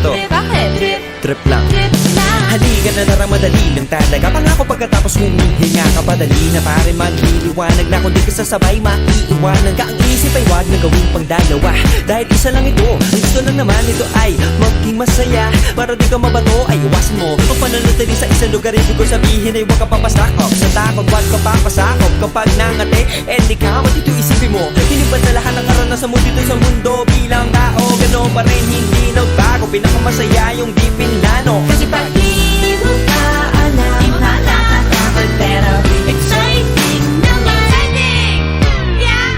to. Bakit? Trip lang. Halika na lang madali ng talaga. Pangako pagkatapos humihinga ka pa. Dali na pare magliliwanag na. Kung di ka sasabay maiiwanan ka. Ang isip ay wag na gawin pang dalawa. Dahil isa lang ito. Ang gusto lang naman ito ay maging masaya. Para di ka mabato ay iwasan mo ang pananatili sa isang lugar. Ibig ko sabihin ay huwag ka papasakop sa takot, wag ka papasakop. Kapag nangate, di ka matito isipin mo. Hinipan na lahat ng karanasan mo dito sa mundo. Bilang tao, gano'n pa rin hindi nagbago. Pinakamasaya yung di pinlano. Kasi pag di mo ka alam, di nakakatakot pero exciting naman. Yeah!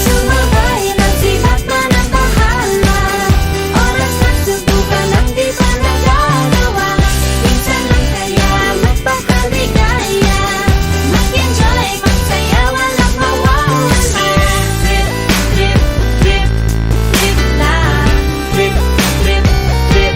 Sumabay lang sibat na ng bahala. Oras na subukan ang di pa nagagawa. Minsan lang kaya magpakaligaya. Mag-enjoy, magsaya, walang mawawala. Trip, trip, trip, trip lang. Trip, trip, trip,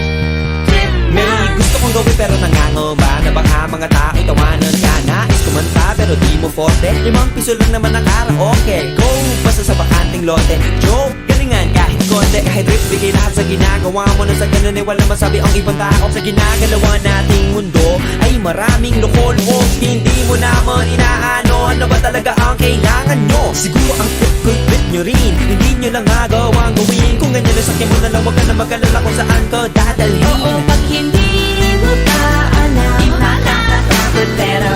trip lang. May gusto kong gawin pero nangangamba na baka mga tao tawanan ka. Nais kumanta pero di mo forte. 5 piso lang naman ang karaoke. Go! Basta sa bakanting lote. Joke! Galingan kahit konti. Kahit rip, bigay lahat sa ginagawa mo. Na sa ganun ay walang masabi ang ibang tao. Sa ginagalawa nating mundo ay maraming loko-loko. Hindi mo naman inaano. Ano ba talaga ang kailangan nyo? Siguro ang trip nyo rin. Hindi nyo lang agawang gawin. Kung ganyan na sakyan mo na lang, wag ka na mag-alala kung saan ka dadalhin. Oo, pag hindi mo ka alam, di nakakatakot pero